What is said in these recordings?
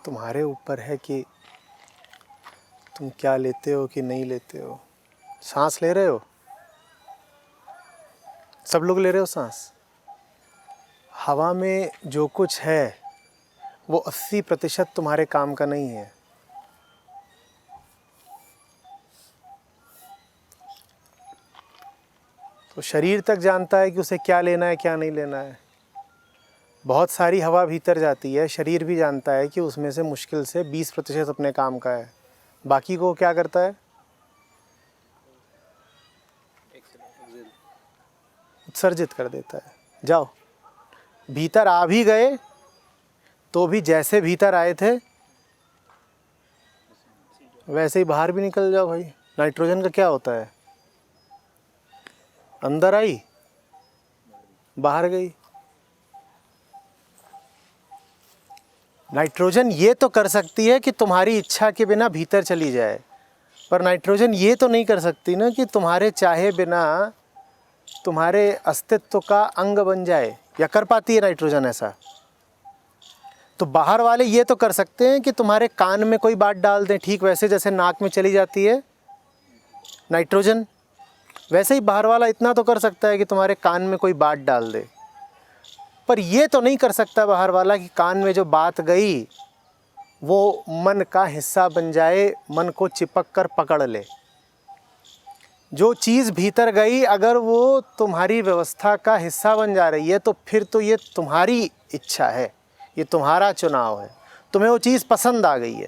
तुम्हारे ऊपर है कि तुम क्या लेते हो कि नहीं लेते हो। सांस ले रहे हो, सब लोग ले रहे हो सांस। हवा में जो कुछ है वो 80% तुम्हारे काम का नहीं है। तो शरीर तक जानता है कि उसे क्या लेना है क्या नहीं लेना है। बहुत सारी हवा भीतर जाती है, शरीर भी जानता है कि उसमें से मुश्किल से 20% अपने काम का है, बाकी को क्या करता है, उत्सर्जित कर देता है। जाओ, भीतर आ भी गए तो भी जैसे भीतर आए थे वैसे ही बाहर भी निकल जाओ भाई। नाइट्रोजन का क्या होता है, अंदर आई बाहर गई। नाइट्रोजन ये तो कर सकती है कि तुम्हारी इच्छा के बिना भीतर चली जाए, पर नाइट्रोजन ये तो नहीं कर सकती ना कि तुम्हारे चाहे बिना तुम्हारे अस्तित्व का अंग बन जाए। या कर पाती है नाइट्रोजन ऐसा? तो बाहर वाले ये तो कर सकते हैं कि तुम्हारे कान में कोई बात डाल दें, ठीक वैसे जैसे नाक में चली जाती है नाइट्रोजन, वैसे ही बाहर वाला इतना तो कर सकता है कि तुम्हारे कान में कोई बात डाल दे। पर ये तो नहीं कर सकता बाहर वाला कि कान में जो बात गई वो मन का हिस्सा बन जाए, मन को चिपक कर पकड़ ले। जो चीज़ भीतर गई अगर वो तुम्हारी व्यवस्था का हिस्सा बन जा रही है तो फिर तो ये तुम्हारी इच्छा है, ये तुम्हारा चुनाव है, तुम्हें वो चीज़ पसंद आ गई है।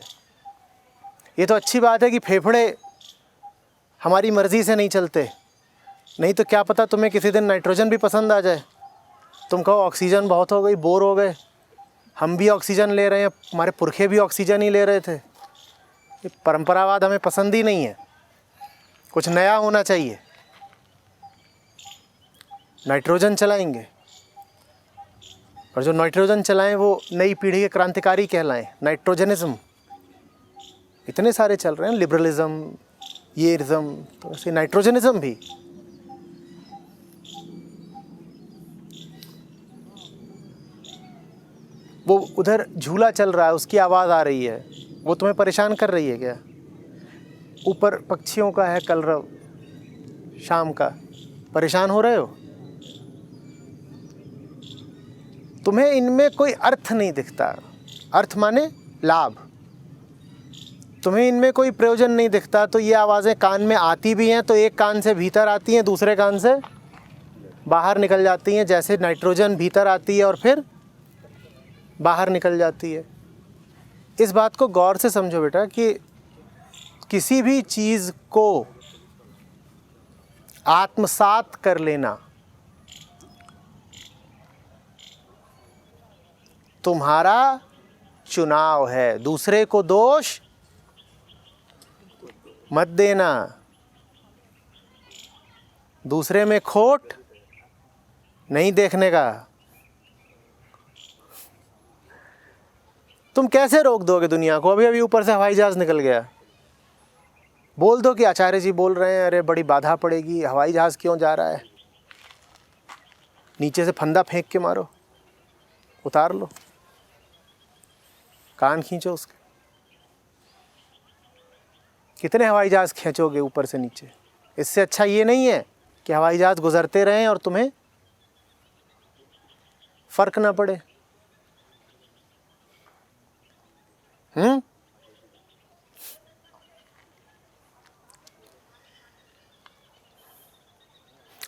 ये तो अच्छी बात है कि फेफड़े हमारी मर्ज़ी से नहीं चलते, नहीं तो क्या पता तुम्हें किसी दिन नाइट्रोजन भी पसंद आ जाए। तुम कहो ऑक्सीजन बहुत हो गई, बोर हो गए, हम भी ऑक्सीजन ले रहे हैं, हमारे पुरखे भी ऑक्सीजन ही ले रहे थे। ये परंपरावाद हमें पसंद ही नहीं है, कुछ नया होना चाहिए। नाइट्रोजन चलाएंगे, और जो नाइट्रोजन चलाएं वो नई पीढ़ी के क्रांतिकारी कहलाएं। नाइट्रोजनिज्म इतने सारे चल रहे हैं, लिबरलिज्म, ये इज्म, तो ऐसे नाइट्रोजनिज्म भी। वो उधर झूला चल रहा है, उसकी आवाज़ आ रही है, वो तुम्हें परेशान कर रही है क्या? ऊपर पक्षियों का है कलरव शाम का, परेशान हो रहे हो? तुम्हें इनमें कोई अर्थ नहीं दिखता, अर्थ माने लाभ, तुम्हें इनमें कोई प्रयोजन नहीं दिखता। तो ये आवाज़ें कान में आती भी हैं तो एक कान से भीतर आती हैं, दूसरे कान से बाहर निकल जाती हैं, जैसे नाइट्रोजन भीतर आती है और फिर बाहर निकल जाती है। इस बात को गौर से समझो बेटा कि किसी भी चीज़ को आत्मसात कर लेना तुम्हारा चुनाव है। दूसरे को दोष मत देना, दूसरे में खोट नहीं देखने का। तुम कैसे रोक दोगे दुनिया को? अभी अभी ऊपर से हवाई जहाज निकल गया, बोल दो कि आचार्य जी बोल रहे हैं, अरे बड़ी बाधा पड़ेगी, हवाई जहाज क्यों जा रहा है, नीचे से फंदा फेंक के मारो, उतार लो, कान खींचो उसके। कितने हवाई जहाज खींचोगे ऊपर से नीचे? इससे अच्छा ये नहीं है कि हवाई जहाज गुजरते रहें और तुम्हें फर्क ना पड़े।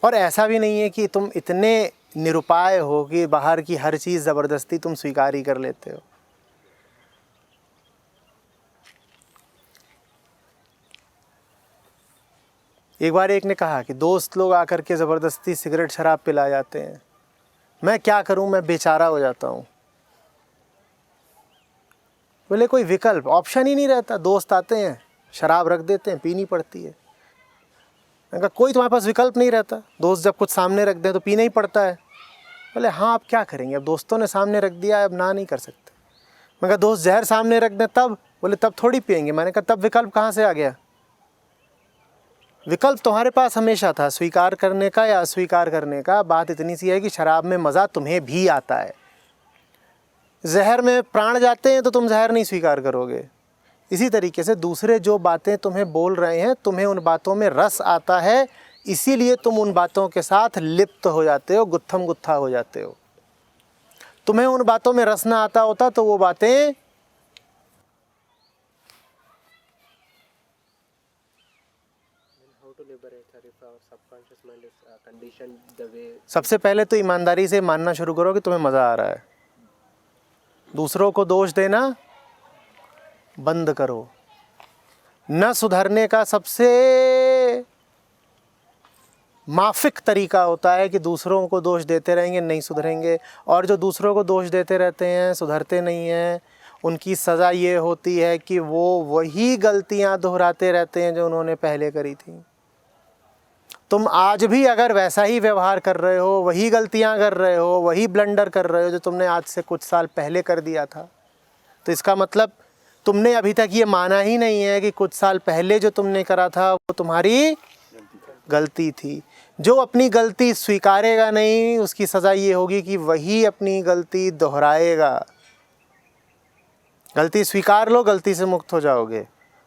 और ऐसा भी नहीं है कि तुम इतने निरुपाय हो कि बाहर की हर चीज़ ज़बरदस्ती तुम स्वीकार ही कर लेते हो। एक बार एक ने कहा कि दोस्त लोग आकर के ज़बरदस्ती सिगरेट शराब पिला जाते हैं, मैं क्या करूं, मैं बेचारा हो जाता हूं। बोले कोई विकल्प ऑप्शन ही नहीं रहता, दोस्त आते हैं शराब रख देते हैं, पीनी पड़ती है। मैंने कहा कोई तुम्हारे पास विकल्प नहीं रहता, दोस्त जब कुछ सामने रख दें तो पीना ही पड़ता है। बोले हाँ, अब क्या करेंगे, अब दोस्तों ने सामने रख दिया है, अब ना नहीं कर सकते। मैं कहा दोस्त जहर सामने रख दें तब? बोले तब थोड़ी पियेंगे। मैंने कहा तब विकल्प कहाँ से आ गया? विकल्प तुम्हारे पास हमेशा था, स्वीकार करने का या अस्वीकार करने का। बात इतनी सी है कि शराब में मज़ा तुम्हें भी आता है, जहर में प्राण जाते हैं तो तुम जहर नहीं स्वीकार करोगे। इसी तरीके से दूसरे जो बातें तुम्हें बोल रहे हैं, तुम्हें उन बातों में रस आता है, इसीलिए तुम उन बातों के साथ लिप्त हो जाते हो, गुत्थम गुत्था हो जाते हो। तुम्हें उन बातों में रस ना आता होता तो वो बातें सबसे पहले तो ईमानदारी से मानना शुरू करो कि तुम्हें मज़ा आ रहा है। दूसरों को दोष देना बंद करो। न सुधरने का सबसे माफिक तरीका होता है कि दूसरों को दोष देते रहेंगे, नहीं सुधरेंगे। और जो दूसरों को दोष देते रहते हैं, सुधरते नहीं हैं, उनकी सज़ा ये होती है कि वो वही गलतियां दोहराते रहते हैं जो उन्होंने पहले करी थी। तुम आज भी अगर वैसा ही व्यवहार कर रहे हो, वही गलतियां कर रहे हो, वही ब्लंडर कर रहे हो जो तुमने आज से कुछ साल पहले कर दिया था, तो इसका मतलब तुमने अभी तक ये माना ही नहीं है कि कुछ साल पहले जो तुमने करा था वो तुम्हारी गलती थी। जो अपनी गलती स्वीकारेगा नहीं, उसकी सज़ा ये होगी कि वही अपनी गलती दोहराएगा। गलती स्वीकार लो, गलती से मुक्त हो जाओगे।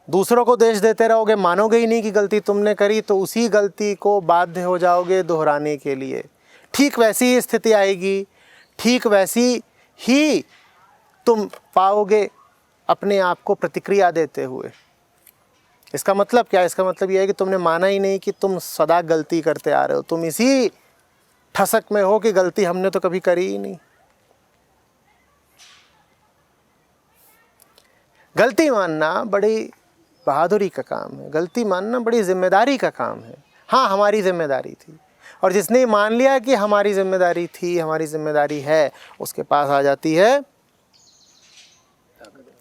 दूसरों को दोष देते रहोगे, मानोगे ही नहीं कि गलती तुमने करी, तो उसी गलती को बाध्य हो जाओगे दोहराने के लिए। ठीक वैसी ही स्थिति आएगी, ठीक वैसी ही तुम पाओगे अपने आप को प्रतिक्रिया देते हुए। इसका मतलब क्या है? इसका मतलब यह है कि तुमने माना ही नहीं कि तुम सदा गलती करते आ रहे हो। तुम इसी ठसक में हो कि गलती हमने तो कभी करी ही नहीं। गलती मानना बड़ी बहादुरी का काम है, गलती मानना बड़ी जिम्मेदारी का काम है। हाँ, हमारी जिम्मेदारी थी, और जिसने मान लिया कि हमारी जिम्मेदारी थी, हमारी जिम्मेदारी है, उसके पास आ जाती है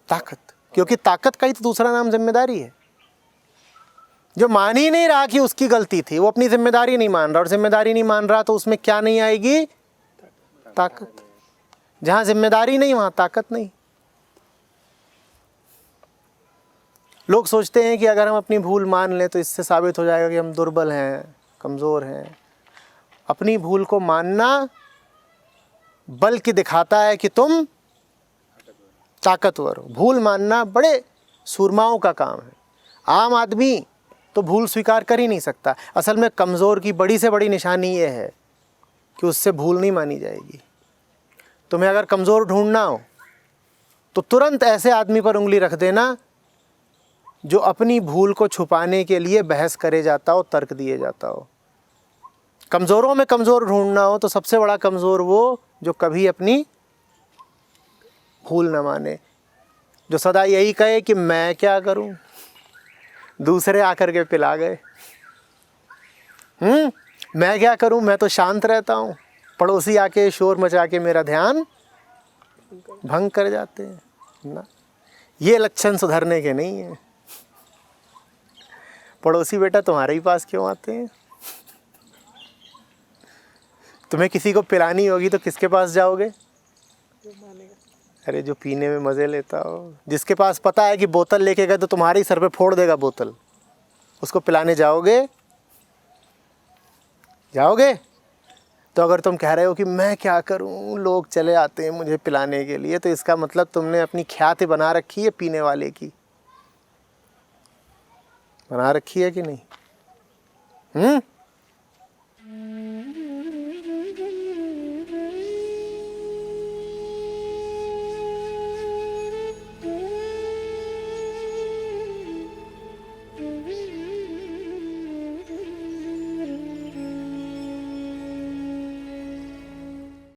ताकत। क्योंकि ताकत का ही तो दूसरा नाम जिम्मेदारी है। जो मान ही नहीं रहा कि उसकी गलती थी, वो अपनी जिम्मेदारी नहीं मान रहा, और जिम्मेदारी नहीं मान रहा तो उसमें क्या नहीं आएगी? ताकत। जहाँ जिम्मेदारी नहीं वहाँ ताकत नहीं। लोग सोचते हैं कि अगर हम अपनी भूल मान लें तो इससे साबित हो जाएगा कि हम दुर्बल हैं, कमज़ोर हैं। अपनी भूल को मानना बल्कि दिखाता है कि तुम ताकतवर हो। भूल मानना बड़े सूरमाओं का काम है। आम आदमी तो भूल स्वीकार कर ही नहीं सकता। असल में कमज़ोर की बड़ी से बड़ी निशानी ये है कि उससे भूल नहीं मानी जाएगी। तुम्हें अगर कमज़ोर ढूंढना हो तो तुरंत ऐसे आदमी पर उंगली रख देना जो अपनी भूल को छुपाने के लिए बहस करे जाता हो, तर्क दिए जाता हो। कमज़ोरों में कमज़ोर ढूंढना हो तो सबसे बड़ा कमज़ोर वो जो कभी अपनी भूल न माने, जो सदा यही कहे कि मैं क्या करूं, दूसरे आकर के पिला गए। मैं क्या करूं, मैं तो शांत रहता हूं, पड़ोसी आके शोर मचा के मेरा ध्यान भंग कर जाते हैं ना। ये लक्षण सुधरने के नहीं है। पड़ोसी बेटा तुम्हारे ही पास क्यों आते हैं? तुम्हें किसी को पिलानी होगी तो किसके पास जाओगे? अरे जो पीने में मज़े लेता हो, जिसके पास पता है कि बोतल लेके गए तो तुम्हारे ही सर पे फोड़ देगा बोतल, उसको पिलाने जाओगे? जाओगे? तो अगर तुम कह रहे हो कि मैं क्या करूं, लोग चले आते हैं मुझे पिलाने के लिए, तो इसका मतलब तुमने अपनी ख्याति बना रखी है पीने वाले की। बना रखी है कि नहीं?